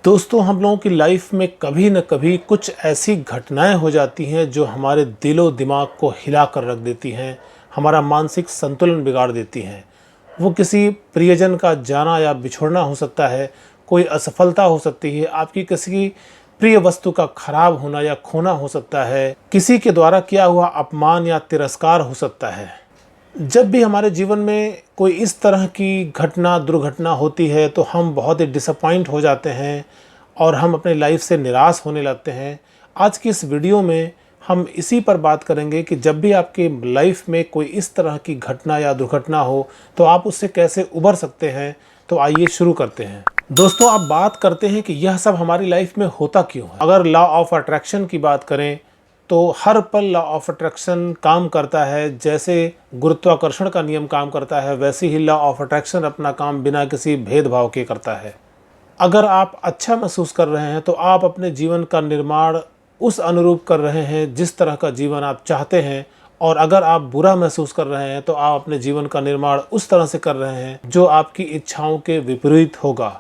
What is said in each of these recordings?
दोस्तों, हम लोगों की लाइफ में कभी न कभी कुछ ऐसी घटनाएं हो जाती हैं जो हमारे दिलो दिमाग को हिला कर रख देती हैं, हमारा मानसिक संतुलन बिगाड़ देती हैं। वो किसी प्रियजन का जाना या बिछड़ना हो सकता है, कोई असफलता हो सकती है, आपकी किसी प्रिय वस्तु का खराब होना या खोना हो सकता है, किसी के द्वारा किया हुआ अपमान या तिरस्कार हो सकता है। जब भी हमारे जीवन में कोई इस तरह की घटना दुर्घटना होती है तो हम बहुत ही डिसअपॉइंट हो जाते हैं और हम अपने लाइफ से निराश होने लगते हैं। आज की इस वीडियो में हम इसी पर बात करेंगे कि जब भी आपके लाइफ में कोई इस तरह की घटना या दुर्घटना हो तो आप उससे कैसे उबर सकते हैं। तो आइए शुरू करते हैं। दोस्तों, आप बात करते हैं कि यह सब हमारी लाइफ में होता क्यों है। अगर लॉ ऑफ अट्रैक्शन की बात करें तो हर पल लॉ ऑफ अट्रैक्शन काम करता है। जैसे गुरुत्वाकर्षण का नियम काम करता है, वैसे ही लॉ ऑफ अट्रैक्शन अपना काम बिना किसी भेदभाव के करता है। अगर आप अच्छा महसूस कर रहे हैं तो आप अपने जीवन का निर्माण उस अनुरूप कर रहे हैं जिस तरह का जीवन आप चाहते हैं, और अगर आप बुरा महसूस कर रहे हैं तो आप अपने जीवन का निर्माण उस तरह से कर रहे हैं जो आपकी इच्छाओं के विपरीत होगा।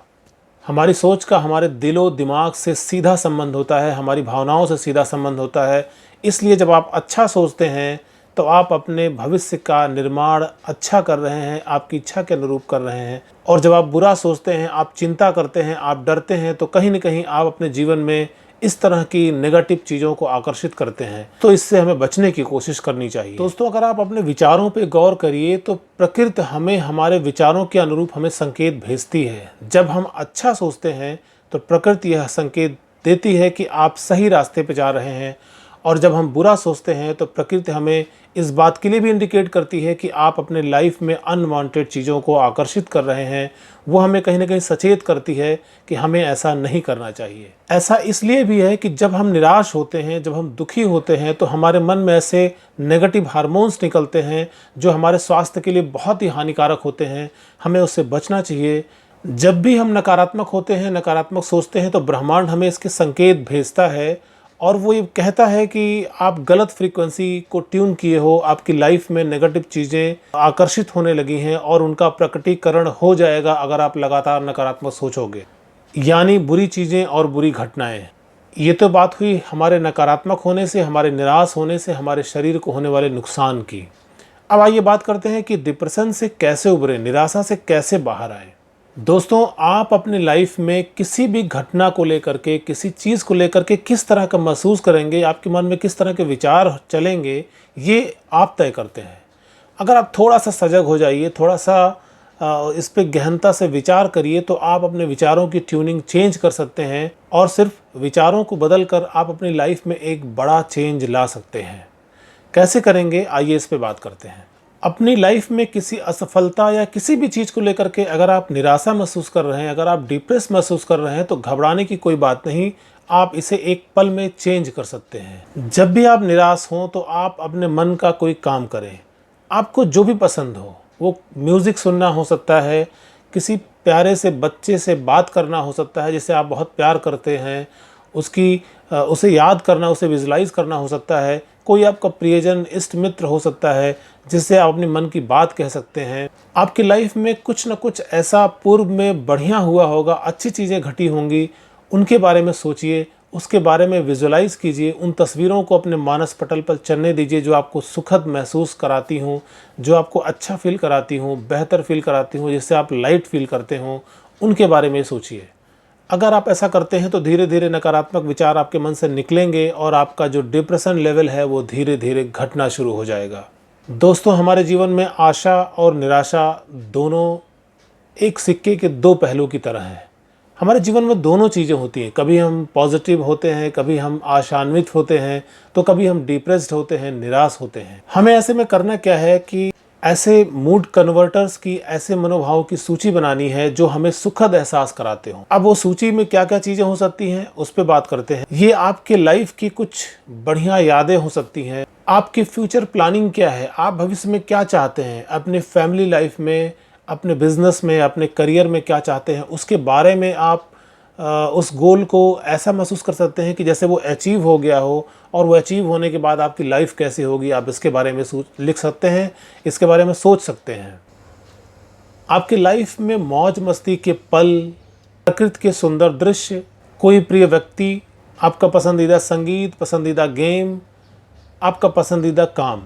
हमारी सोच का हमारे दिलो दिमाग से सीधा संबंध होता है, हमारी भावनाओं से सीधा संबंध होता है। इसलिए जब आप अच्छा सोचते हैं तो आप अपने भविष्य का निर्माण अच्छा कर रहे हैं, आपकी इच्छा के अनुरूप कर रहे हैं। और जब आप बुरा सोचते हैं, आप चिंता करते हैं, आप डरते हैं, तो कहीं न कहीं आप अपने जीवन में इस तरह की नेगेटिव चीज़ों को आकर्षित करते हैं। तो इससे हमें बचने की कोशिश करनी चाहिए। दोस्तों, अगर आप अपने विचारों पे गौर करिए तो प्रकृति हमें हमारे विचारों के अनुरूप हमें संकेत भेजती है। जब हम अच्छा सोचते हैं तो प्रकृति यह संकेत देती है कि आप सही रास्ते पे जा रहे हैं, और जब हम बुरा सोचते हैं तो प्रकृति हमें इस बात के लिए भी इंडिकेट करती है कि आप अपने लाइफ में अनवांटेड चीज़ों को आकर्षित कर रहे हैं। वो हमें कहीं ना कहीं सचेत करती है कि हमें ऐसा नहीं करना चाहिए। ऐसा इसलिए भी है कि जब हम निराश होते हैं, जब हम दुखी होते हैं, तो हमारे मन में ऐसे नेगेटिव हार्मोन्स निकलते हैं जो हमारे स्वास्थ्य के लिए बहुत ही हानिकारक होते हैं। हमें उससे बचना चाहिए। जब भी हम नकारात्मक होते हैं, नकारात्मक सोचते हैं, तो ब्रह्मांड हमें इसके संकेत भेजता है और वो ये कहता है कि आप गलत फ्रीक्वेंसी को ट्यून किए हो, आपकी लाइफ में नेगेटिव चीज़ें आकर्षित होने लगी हैं और उनका प्रकटीकरण हो जाएगा अगर आप लगातार नकारात्मक सोचोगे, यानी बुरी चीज़ें और बुरी घटनाएं। ये तो बात हुई हमारे नकारात्मक होने से, हमारे निराश होने से, हमारे शरीर को होने वाले नुकसान की। अब आइए बात करते हैं कि डिप्रेशन से कैसे उभरें, निराशा से कैसे बाहर आएँ। दोस्तों, आप अपनी लाइफ में किसी भी घटना को लेकर के, किसी चीज़ को लेकर के किस तरह का महसूस करेंगे, आपके मन में किस तरह के विचार चलेंगे, ये आप तय करते हैं। अगर आप थोड़ा सा सजग हो जाइए, थोड़ा सा इस पे गहनता से विचार करिए, तो आप अपने विचारों की ट्यूनिंग चेंज कर सकते हैं और सिर्फ विचारों को बदल कर आप अपनी लाइफ में एक बड़ा चेंज ला सकते हैं। कैसे करेंगे, आइए इस पे बात करते हैं। अपनी लाइफ में किसी असफलता या किसी भी चीज़ को लेकर के अगर आप निराशा महसूस कर रहे हैं, अगर आप डिप्रेस महसूस कर रहे हैं, तो घबराने की कोई बात नहीं। आप इसे एक पल में चेंज कर सकते हैं। जब भी आप निराश हों तो आप अपने मन का कोई काम करें। आपको जो भी पसंद हो, वो म्यूज़िक सुनना हो सकता है, किसी प्यारे से बच्चे से बात करना हो सकता है जिसे आप बहुत प्यार करते हैं, उसे याद करना, उसे विजुलाइज करना हो सकता है। कोई आपका प्रियजन, इष्ट मित्र हो सकता है जिससे आप अपने मन की बात कह सकते हैं। आपकी लाइफ में कुछ न कुछ ऐसा पूर्व में बढ़िया हुआ होगा, अच्छी चीज़ें घटी होंगी, उनके बारे में सोचिए, उसके बारे में विजुलाइज कीजिए। उन तस्वीरों को अपने मानस पटल पर चलने दीजिए जो आपको सुखद महसूस कराती हों, जो आपको अच्छा फील कराती हों, बेहतर फील कराती हों, जिससे आप लाइट फील करते हों, उनके बारे में सोचिए। अगर आप ऐसा करते हैं तो धीरे धीरे नकारात्मक विचार आपके मन से निकलेंगे और आपका जो डिप्रेशन लेवल है वो धीरे धीरे घटना शुरू हो जाएगा। दोस्तों, हमारे जीवन में आशा और निराशा दोनों एक सिक्के के दो पहलू की तरह हैं। हमारे जीवन में दोनों चीज़ें होती हैं। कभी हम पॉजिटिव होते हैं, कभी हम आशान्वित होते हैं, तो कभी हम डिप्रेस्ड होते हैं, निराश होते हैं। हमें ऐसे में करना क्या है कि ऐसे मूड कन्वर्टर्स की, ऐसे मनोभावों की सूची बनानी है जो हमें सुखद एहसास कराते हो। अब वो सूची में क्या क्या चीज़ें हो सकती हैं उस पर बात करते हैं। ये आपके लाइफ की कुछ बढ़िया यादें हो सकती हैं। आपकी फ्यूचर प्लानिंग क्या है, आप भविष्य में क्या चाहते हैं, अपने फैमिली लाइफ में, अपने बिजनेस में, अपने करियर में क्या चाहते हैं, उसके बारे में आप उस गोल को ऐसा महसूस कर सकते हैं कि जैसे वो अचीव हो गया हो, और वो अचीव होने के बाद आपकी लाइफ कैसी होगी, आप इसके बारे में लिख सकते हैं, इसके बारे में सोच सकते हैं। आपकी लाइफ में मौज मस्ती के पल, प्रकृति के सुंदर दृश्य, कोई प्रिय व्यक्ति, आपका पसंदीदा संगीत, पसंदीदा गेम, आपका पसंदीदा काम।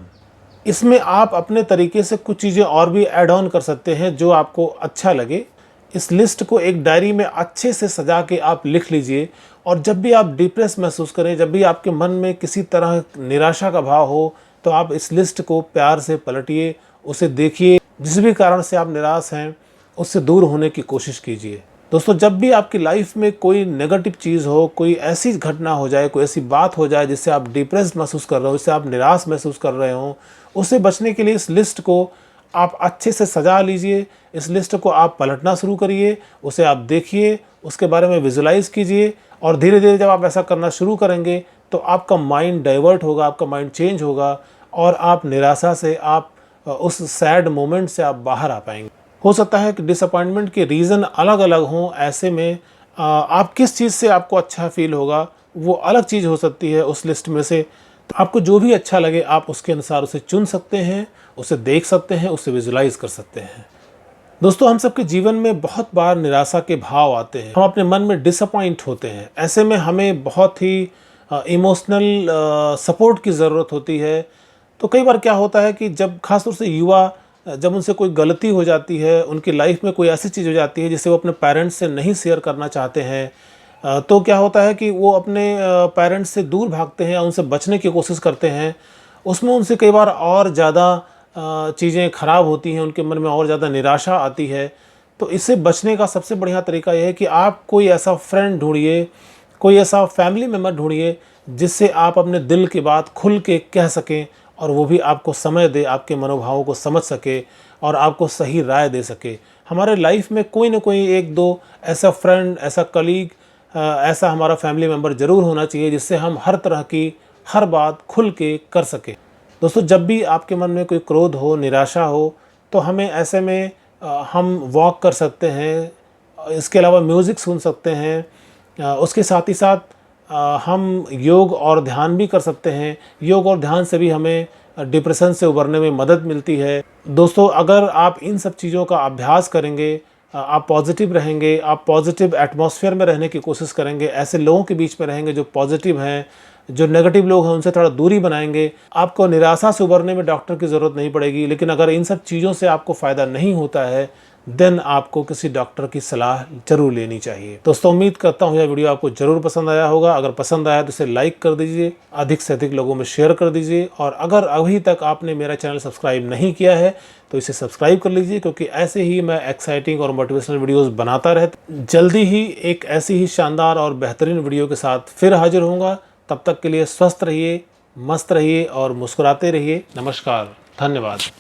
इसमें आप अपने तरीके से कुछ चीज़ें और भी ऐड ऑन कर सकते हैं जो आपको अच्छा लगे। इस लिस्ट को एक डायरी में अच्छे से सजा के आप लिख लीजिए, और जब भी आप डिप्रेस महसूस करें, जब भी आपके मन में किसी तरह निराशा का भाव हो, तो आप इस लिस्ट को प्यार से पलटिए, उसे देखिए। जिस भी कारण से आप निराश हैं उससे दूर होने की कोशिश कीजिए। दोस्तों, जब भी आपकी लाइफ में कोई नेगेटिव चीज़ हो, कोई ऐसी घटना हो जाए, कोई ऐसी बात हो जाए जिससे आप डिप्रेस महसूस कर रहे हो, जिससे आप निराश महसूस कर रहे हो, उससे बचने के लिए इस लिस्ट को आप अच्छे से सजा लीजिए। इस लिस्ट को आप पलटना शुरू करिए, उसे आप देखिए, उसके बारे में विजुलाइज कीजिए, और धीरे धीरे जब आप ऐसा करना शुरू करेंगे तो आपका माइंड डाइवर्ट होगा, आपका माइंड चेंज होगा, और आप निराशा से, आप उस सैड मोमेंट से आप बाहर आ पाएंगे। हो सकता है कि डिसअपॉइंटमेंट के रीज़न अलग अलग हों, ऐसे में आप किस चीज़ से आपको अच्छा फील होगा वो अलग चीज़ हो सकती है उस लिस्ट में से। तो आपको जो भी अच्छा लगे आप उसके अनुसार उसे चुन सकते हैं, उसे देख सकते हैं, उसे विजुलाइज कर सकते हैं। दोस्तों, हम सबके जीवन में बहुत बार निराशा के भाव आते हैं, हम अपने मन में डिसअपॉइंट होते हैं। ऐसे में हमें बहुत ही इमोशनल सपोर्ट की ज़रूरत होती है। तो कई बार क्या होता है कि जब खासतौर से युवा, जब उनसे कोई गलती हो जाती है, उनकी लाइफ में कोई ऐसी चीज़ हो जाती है जिसे वो अपने पेरेंट्स से नहीं शेयर करना चाहते हैं, तो क्या होता है कि वो अपने पेरेंट्स से दूर भागते हैं, उनसे बचने की कोशिश करते हैं। उसमें उनसे कई बार और ज़्यादा चीज़ें ख़राब होती हैं, उनके मन में और ज़्यादा निराशा आती है। तो इससे बचने का सबसे बढ़िया तरीका यह है कि आप कोई ऐसा फ्रेंड ढूंढिए, कोई ऐसा फैमिली मेम्बर ढूंढिए जिससे आप अपने दिल की बात खुल के कह सकें, और वो भी आपको समय दे, आपके मनोभावों को समझ सके और आपको सही राय दे सके। हमारे लाइफ में कोई ना कोई एक दो ऐसा फ्रेंड, ऐसा कलीग, ऐसा हमारा फैमिली मेम्बर ज़रूर होना चाहिए जिससे हम हर तरह की हर बात खुल के कर सकें। दोस्तों, जब भी आपके मन में कोई क्रोध हो, निराशा हो, तो हमें ऐसे में हम वॉक कर सकते हैं, इसके अलावा म्यूज़िक सुन सकते हैं, उसके साथ ही साथ हम योग और ध्यान भी कर सकते हैं। योग और ध्यान से भी हमें डिप्रेशन से उबरने में मदद मिलती है। दोस्तों, अगर आप इन सब चीज़ों का अभ्यास करेंगे, आप पॉजिटिव रहेंगे, आप पॉजिटिव एटमॉस्फेयर में रहने की कोशिश करेंगे, ऐसे लोगों के बीच में रहेंगे जो पॉजिटिव हैं, जो नेगेटिव लोग हैं उनसे थोड़ा दूरी बनाएंगे, आपको निराशा से उबरने में डॉक्टर की ज़रूरत नहीं पड़ेगी। लेकिन अगर इन सब चीज़ों से आपको फ़ायदा नहीं होता है, देन आपको किसी डॉक्टर की सलाह ज़रूर लेनी चाहिए। दोस्तों, उम्मीद करता हूँ यह वीडियो आपको ज़रूर पसंद आया होगा। अगर पसंद आया तो इसे लाइक कर दीजिए, अधिक से अधिक लोगों में शेयर कर दीजिए, और अगर अभी तक आपने मेरा चैनल सब्सक्राइब नहीं किया है तो इसे सब्सक्राइब कर लीजिए, क्योंकि ऐसे ही मैं एक्साइटिंग और मोटिवेशनल वीडियोज़ बनाता रहता। जल्दी ही एक ऐसी ही शानदार और बेहतरीन वीडियो के साथ फिर हाजिर होऊंगा। तब तक के लिए स्वस्थ रहिए, मस्त रहिए और मुस्कुराते रहिए। नमस्कार, धन्यवाद।